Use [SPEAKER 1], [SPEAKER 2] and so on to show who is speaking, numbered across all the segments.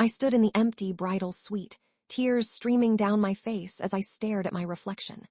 [SPEAKER 1] I stood in the empty bridal suite, tears streaming down my face as I stared at my reflection.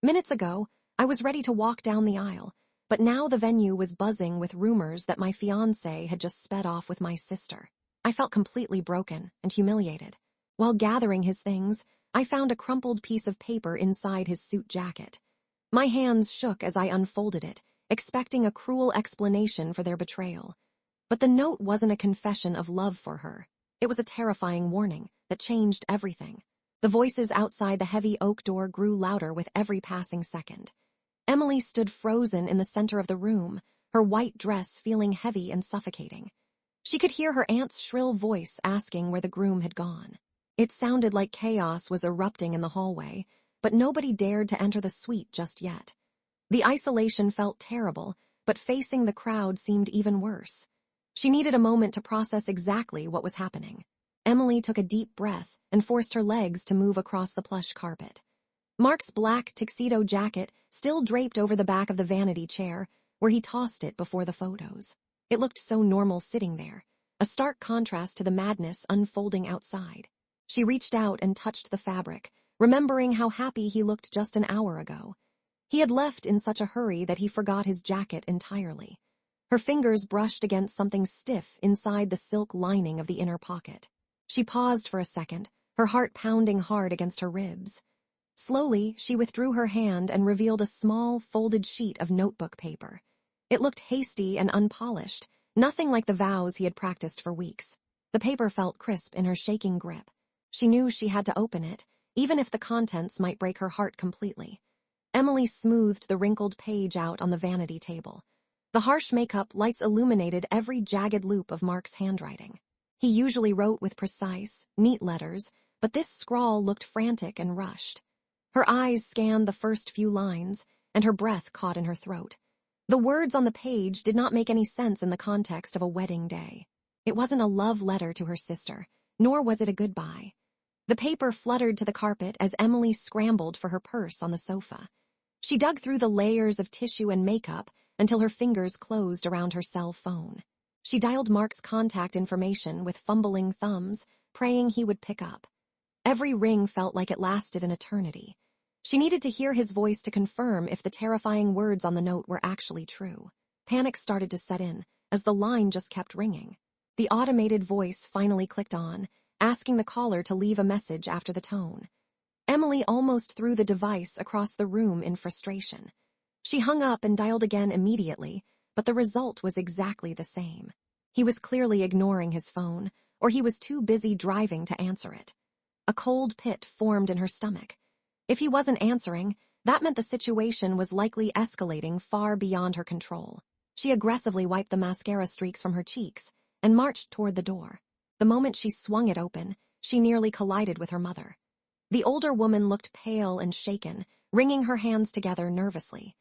[SPEAKER 1] Minutes ago, I was ready to walk down the aisle, but now the venue was buzzing with rumors that my fiancé had just sped off with my sister. I felt completely broken and humiliated. While gathering his things, I found a crumpled piece of paper inside his suit jacket. My hands shook as I unfolded it, expecting a cruel explanation for their betrayal. But the note wasn't a confession of love for her. It was a terrifying warning that changed everything. The voices outside the heavy oak door grew louder with every passing second. Emily stood frozen in the center of the room, her white dress feeling heavy and suffocating. She could hear her aunt's shrill voice asking where the groom had gone. It sounded like chaos was erupting in the hallway, but nobody dared to enter the suite just yet. The isolation felt terrible, but facing the crowd seemed even worse. She needed a moment to process exactly what was happening. Emily took a deep breath and forced her legs to move across the plush carpet. Mark's black tuxedo jacket still draped over the back of the vanity chair, where he tossed it before the photos. It looked so normal sitting there, a stark contrast to the madness unfolding outside. She reached out and touched the fabric, remembering how happy he looked just an hour ago. He had left in such a hurry that he forgot his jacket entirely. Her fingers brushed against something stiff inside the silk lining of the inner pocket. She paused for a second, her heart pounding hard against her ribs. Slowly, she withdrew her hand and revealed a small, folded sheet of notebook paper. It looked hasty and unpolished, nothing like the vows he had practiced for weeks. The paper felt crisp in her shaking grip. She knew she had to open it, even if the contents might break her heart completely. Emily smoothed the wrinkled page out on the vanity table. The harsh makeup lights illuminated every jagged loop of Mark's handwriting. He usually wrote with precise, neat letters, but this scrawl looked frantic and rushed. Her eyes scanned the first few lines, and her breath caught in her throat. The words on the page did not make any sense in the context of a wedding day. It wasn't a love letter to her sister, nor was it a goodbye. The paper fluttered to the carpet as Emily scrambled for her purse on the sofa. She dug through the layers of tissue and makeup until her fingers closed around her cell phone. She dialed Mark's contact information with fumbling thumbs, praying he would pick up. Every ring felt like it lasted an eternity. She needed to hear his voice to confirm if the terrifying words on the note were actually true. Panic started to set in as the line just kept ringing. The automated voice finally clicked on, asking the caller to leave a message after the tone. Emily almost threw the device across the room in frustration. She hung up and dialed again immediately, but the result was exactly the same. He was clearly ignoring his phone, or he was too busy driving to answer it. A cold pit formed in her stomach. If he wasn't answering, that meant the situation was likely escalating far beyond her control. She aggressively wiped the mascara streaks from her cheeks and marched toward the door. The moment she swung it open, she nearly collided with her mother. The older woman looked pale and shaken, wringing her hands together nervously.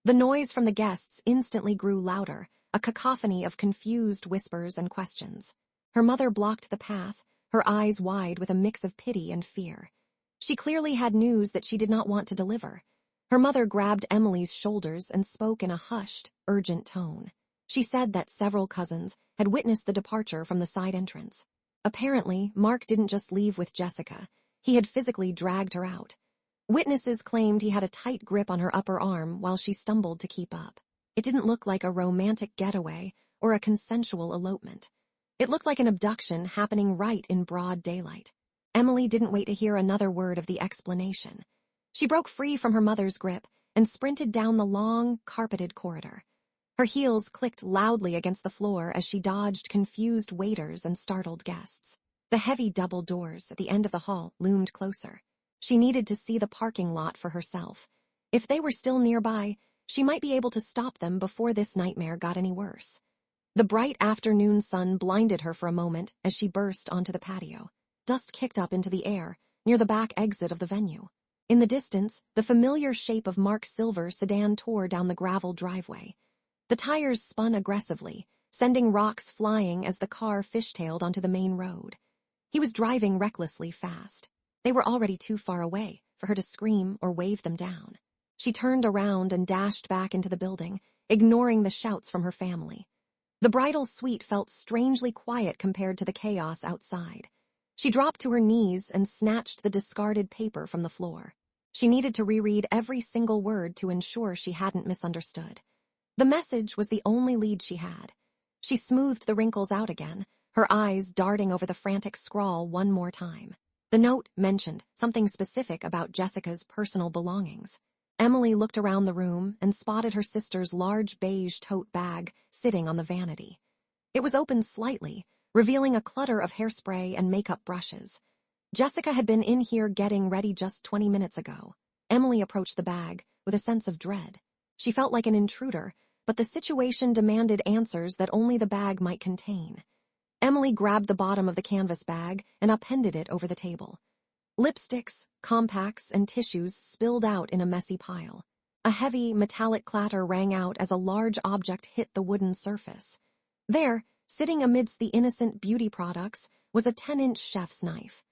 [SPEAKER 1] The noise from the guests instantly grew louder, a cacophony of confused whispers and questions. Her mother blocked the path, her eyes wide with a mix of pity and fear. She clearly had news that she did not want to deliver. Her mother grabbed Emily's shoulders and spoke in a hushed, urgent tone. She said that several cousins had witnessed the departure from the side entrance. Apparently, Mark didn't just leave with Jessica. He had physically dragged her out. Witnesses claimed he had a tight grip on her upper arm while she stumbled to keep up. It didn't look like a romantic getaway or a consensual elopement. It looked like an abduction happening right in broad daylight. Emily didn't wait to hear another word of the explanation. She broke free from her mother's grip and sprinted down the long, carpeted corridor. Her heels clicked loudly against the floor as she dodged confused waiters and startled guests. The heavy double doors at the end of the hall loomed closer. She needed to see the parking lot for herself. If they were still nearby, she might be able to stop them before this nightmare got any worse. The bright afternoon sun blinded her for a moment as she burst onto the patio. Dust kicked up into the air, near the back exit of the venue. In the distance, the familiar shape of Mark's silver sedan tore down the gravel driveway. The tires spun aggressively, sending rocks flying as the car fishtailed onto the main road. He was driving recklessly fast. They were already too far away for her to scream or wave them down. She turned around and dashed back into the building, ignoring the shouts from her family. The bridal suite felt strangely quiet compared to the chaos outside. She dropped to her knees and snatched the discarded paper from the floor. She needed to reread every single word to ensure she hadn't misunderstood. The message was the only lead she had. She smoothed the wrinkles out again, her eyes darting over the frantic scrawl one more time. The note mentioned something specific about Jessica's personal belongings. Emily looked around the room and spotted her sister's large beige tote bag sitting on the vanity. It was open slightly, revealing a clutter of hairspray and makeup brushes. Jessica had been in here getting ready just 20 minutes ago. Emily approached the bag with a sense of dread. She felt like an intruder, but the situation demanded answers that only the bag might contain. Emily grabbed the bottom of the canvas bag and appended it over the table. Lipsticks, compacts, and tissues spilled out in a messy pile. A heavy, metallic clatter rang out as a large object hit the wooden surface. There, sitting amidst the innocent beauty products, was a 10-inch chef's knife.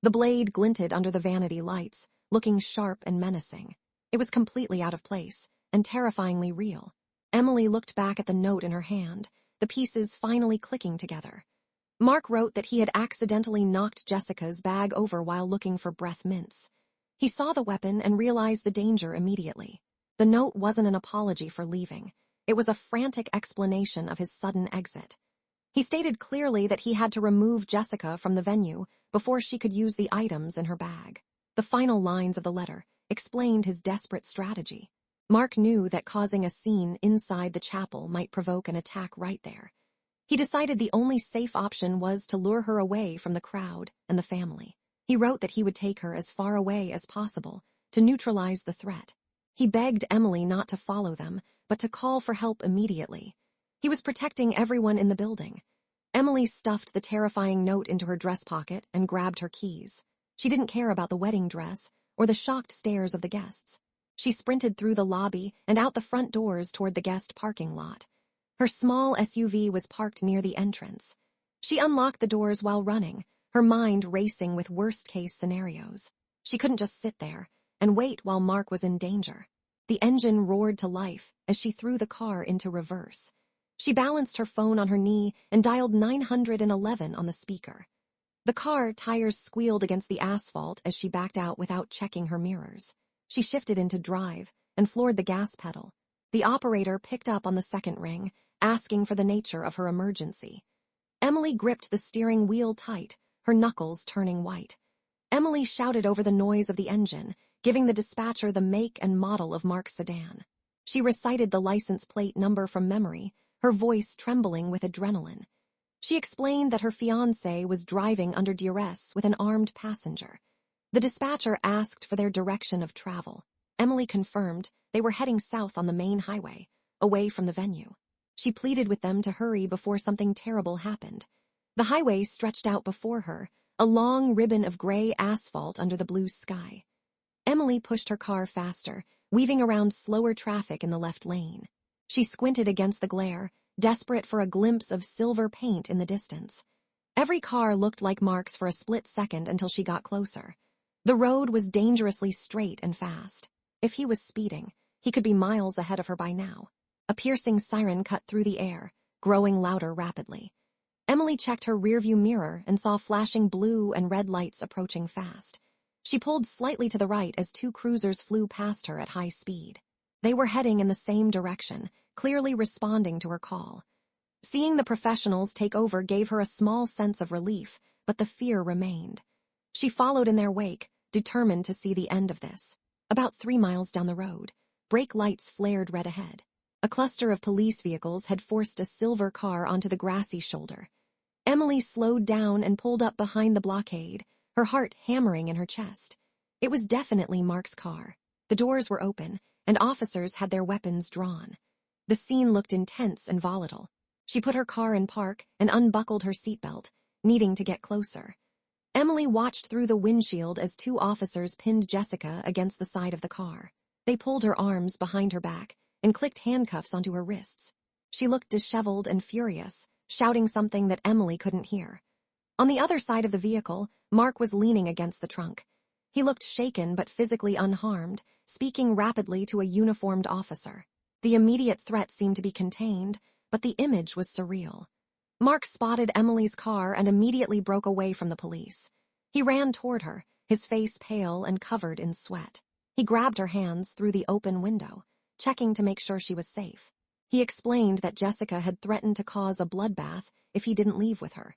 [SPEAKER 1] The blade glinted under the vanity lights, looking sharp and menacing. It was completely out of place, and terrifyingly real. Emily looked back at the note in her hand, the pieces finally clicking together. Mark wrote that he had accidentally knocked Jessica's bag over while looking for breath mints. He saw the weapon and realized the danger immediately. The note wasn't an apology for leaving. It was a frantic explanation of his sudden exit. He stated clearly that he had to remove Jessica from the venue before she could use the items in her bag. The final lines of the letter explained his desperate strategy. Mark knew that causing a scene inside the chapel might provoke an attack right there. He decided the only safe option was to lure her away from the crowd and the family. He wrote that he would take her as far away as possible to neutralize the threat. He begged Emily not to follow them, but to call for help immediately. He was protecting everyone in the building. Emily stuffed the terrifying note into her dress pocket and grabbed her keys. She didn't care about the wedding dress or the shocked stares of the guests. She sprinted through the lobby and out the front doors toward the guest parking lot. Her small SUV was parked near the entrance. She unlocked the doors while running, her mind racing with worst-case scenarios. She couldn't just sit there and wait while Mark was in danger. The engine roared to life as she threw the car into reverse. She balanced her phone on her knee and dialed 911 on the speaker. The car tires squealed against the asphalt as she backed out without checking her mirrors. She shifted into drive and floored the gas pedal. The operator picked up on the second ring, asking for the nature of her emergency. Emily gripped the steering wheel tight, her knuckles turning white. Emily shouted over the noise of the engine, giving the dispatcher the make and model of Mark's sedan. She recited the license plate number from memory, her voice trembling with adrenaline. She explained that her fiancé was driving under duress with an armed passenger. The dispatcher asked for their direction of travel. Emily confirmed they were heading south on the main highway, away from the venue. She pleaded with them to hurry before something terrible happened. The highway stretched out before her, a long ribbon of gray asphalt under the blue sky. Emily pushed her car faster, weaving around slower traffic in the left lane. She squinted against the glare, desperate for a glimpse of silver paint in the distance. Every car looked like Mark's for a split second until she got closer. The road was dangerously straight and fast. If he was speeding, he could be miles ahead of her by now. A piercing siren cut through the air, growing louder rapidly. Emily checked her rearview mirror and saw flashing blue and red lights approaching fast. She pulled slightly to the right as two cruisers flew past her at high speed. They were heading in the same direction, clearly responding to her call. Seeing the professionals take over gave her a small sense of relief, but the fear remained. She followed in their wake, determined to see the end of this. About 3 miles down the road, brake lights flared red ahead. A cluster of police vehicles had forced a silver car onto the grassy shoulder. Emily slowed down and pulled up behind the blockade, her heart hammering in her chest. It was definitely Mark's car. The doors were open, and officers had their weapons drawn. The scene looked intense and volatile. She put her car in park and unbuckled her seatbelt, needing to get closer. Emily watched through the windshield as 2 officers pinned Jessica against the side of the car. They pulled her arms behind her back and clicked handcuffs onto her wrists. She looked disheveled and furious, shouting something that Emily couldn't hear. On the other side of the vehicle, Mark was leaning against the trunk. He looked shaken but physically unharmed, speaking rapidly to a uniformed officer. The immediate threat seemed to be contained, but the image was surreal. Mark spotted Emily's car and immediately broke away from the police. He ran toward her, his face pale and covered in sweat. He grabbed her hands through the open window, checking to make sure she was safe. He explained that Jessica had threatened to cause a bloodbath if he didn't leave with her.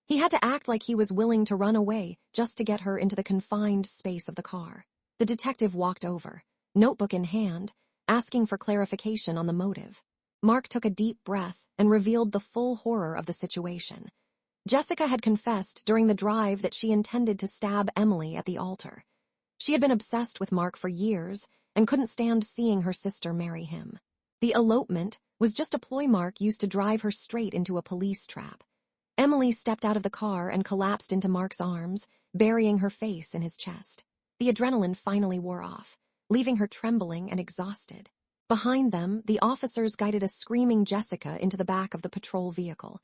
[SPEAKER 1] He had to act like he was willing to run away just to get her into the confined space of the car. The detective walked over, notebook in hand, asking for clarification on the motive. Mark took a deep breath and revealed the full horror of the situation. Jessica had confessed during the drive that she intended to stab Emily at the altar. She had been obsessed with Mark for years and couldn't stand seeing her sister marry him. The elopement was just a ploy Mark used to drive her straight into a police trap. Emily stepped out of the car and collapsed into Mark's arms, burying her face in his chest. The adrenaline finally wore off, leaving her trembling and exhausted. Behind them, the officers guided a screaming Jessica into the back of the patrol vehicle.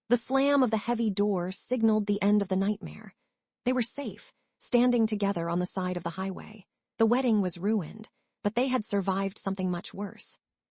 [SPEAKER 1] The slam of the heavy door signaled the end of the nightmare. They were safe, standing together on the side of the highway. The wedding was ruined, but they had survived something much worse.